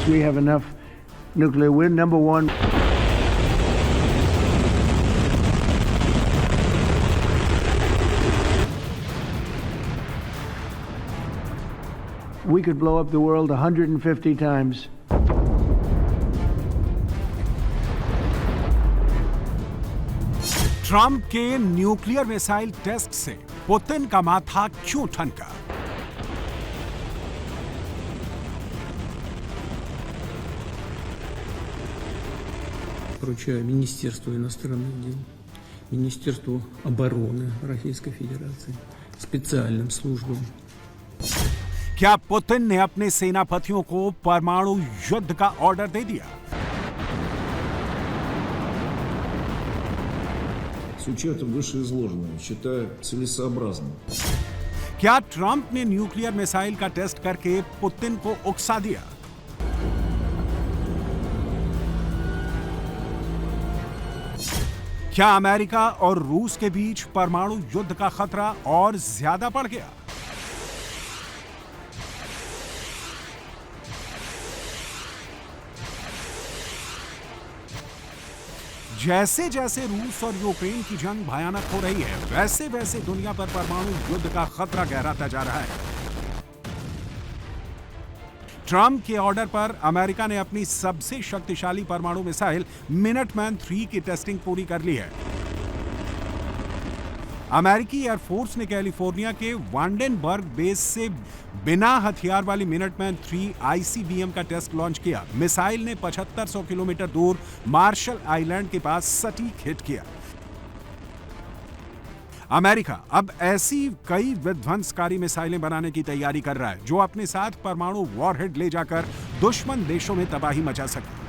we have enough nuclear. We're number one. We could blow up the world 150 times. Trump के nuclear missile test से Putin का माथा क्यों ठनका? Поручаю Министерству иностранных дел, Министерству обороны Российской Федерации, специальным службам. क्या पुतिन ने अपने सेनापतियों को परमाणु युद्ध का ऑर्डर दे दिया? С учетом вышеизложенного, считаю целесообразным. क्या ट्रंप ने न्यूक्लियर मिसाइल का टेस्ट करके पुतिन को उकसा दिया? क्या अमेरिका और रूस के बीच परमाणु युद्ध का खतरा और ज्यादा बढ़ गया? जैसे जैसे रूस और यूक्रेन की जंग भयानक हो रही है, वैसे वैसे दुनिया पर परमाणु युद्ध का खतरा गहराता जा रहा है। ट्रंप के ऑर्डर पर अमेरिका ने अपनी सबसे शक्तिशाली परमाणु मिसाइल मिनटमैन 3 की टेस्टिंग पूरी कर ली है। अमेरिकी एयरफोर्स ने कैलिफोर्निया के वांडेनबर्ग बेस से बिना हथियार वाली मिनटमैन 3 आईसीबीएम का टेस्ट लॉन्च किया। मिसाइल ने 7500 किलोमीटर दूर मार्शल आइलैंड के पास सटीक हिट किया। अमेरिका अब ऐसी कई विध्वंसकारी मिसाइलें बनाने की तैयारी कर रहा है जो अपने साथ परमाणु वॉरहेड ले जाकर दुश्मन देशों में तबाही मचा सके।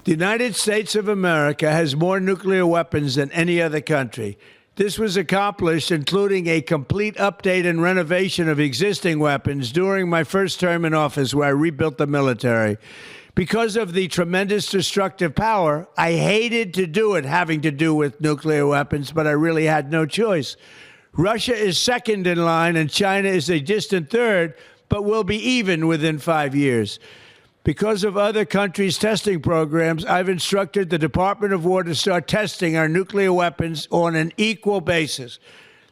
The United States of America has more nuclear weapons than any other country. This was accomplished including a complete update and renovation of existing weapons during my first term in office, where I rebuilt the military. Because of the tremendous destructive power, I hated to do it having to do with nuclear weapons, but I really had no choice. Russia is second in line and China is a distant third, but will be even within 5 years. Because of other countries' testing programs, I've instructed the Department of War to start testing our nuclear weapons on an equal basis.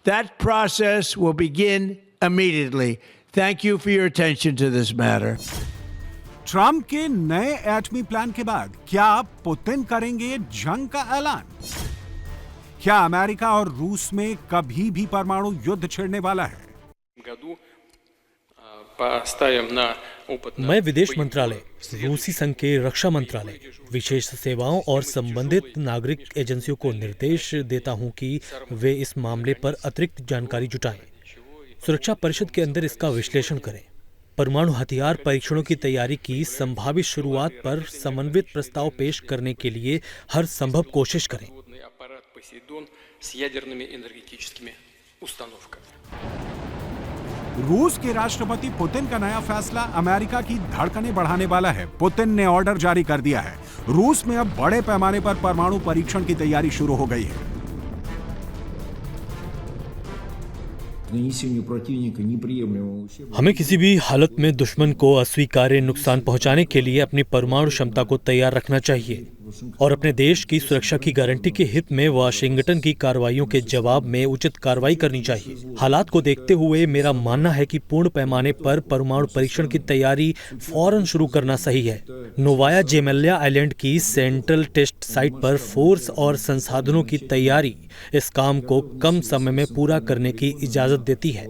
That process will begin immediately. Thank you for your attention to this matter. Trump के नए एटमी plan के बाद क्या Putin करेंगे जंग का ऐलान? क्या अमेरिका और रूस में कभी भी परमाणु युद्ध छिड़ने वाला है? मैं विदेश मंत्रालय, रूसी संघ के रक्षा मंत्रालय, विशेष सेवाओं और संबंधित नागरिक एजेंसियों को निर्देश देता हूं कि वे इस मामले पर अतिरिक्त जानकारी जुटाएं, सुरक्षा परिषद के अंदर इसका विश्लेषण करें, परमाणु हथियार परीक्षणों की तैयारी की संभावित शुरुआत पर समन्वित प्रस्ताव पेश करने के लिए हर संभव कोशिश करें। रूस के राष्ट्रपति पुतिन का नया फैसला अमेरिका की धड़कनें बढ़ाने वाला है। पुतिन ने ऑर्डर जारी कर दिया है। रूस में अब बड़े पैमाने पर परमाणु परीक्षण की तैयारी शुरू हो गई है। हमें किसी भी हालत में दुश्मन को अस्वीकार्य नुकसान पहुंचाने के लिए अपनी परमाणु क्षमता को तैयार रखना चाहिए और अपने देश की सुरक्षा की गारंटी के हित में वाशिंगटन की कार्रवाइयों के जवाब में उचित कार्रवाई करनी चाहिए। हालात को देखते हुए मेरा मानना है कि पूर्ण पैमाने पर परमाणु परीक्षण की तैयारी फौरन शुरू करना सही है। नोवाया जेमेल्या आइलैंड की सेंट्रल टेस्ट साइट पर फोर्स और संसाधनों की तैयारी इस काम को कम समय में पूरा करने की इजाजत देती है।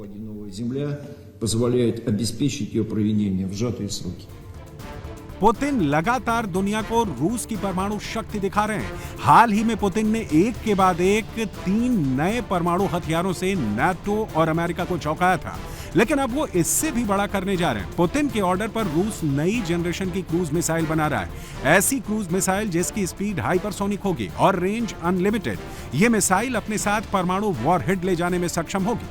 पुतिन लगातार दुनिया को रूस की परमाणु शक्ति दिखा रहे हैं। हाल ही में पुतिन ने एक के बाद एक 3 नए परमाणु हथियारों से नाटो और अमेरिका को चौंकाया था, लेकिन अब वो इससे भी बड़ा करने जा रहे हैं। पुतिन के ऑर्डर पर रूस नई जनरेशन की क्रूज मिसाइल बना रहा है। ऐसी क्रूज मिसाइल जिसकी स्पीड हाइपरसोनिक होगी और रेंज अनलिमिटेड। ये मिसाइल अपने साथ परमाणु वॉरहेड ले जाने में सक्षम होगी।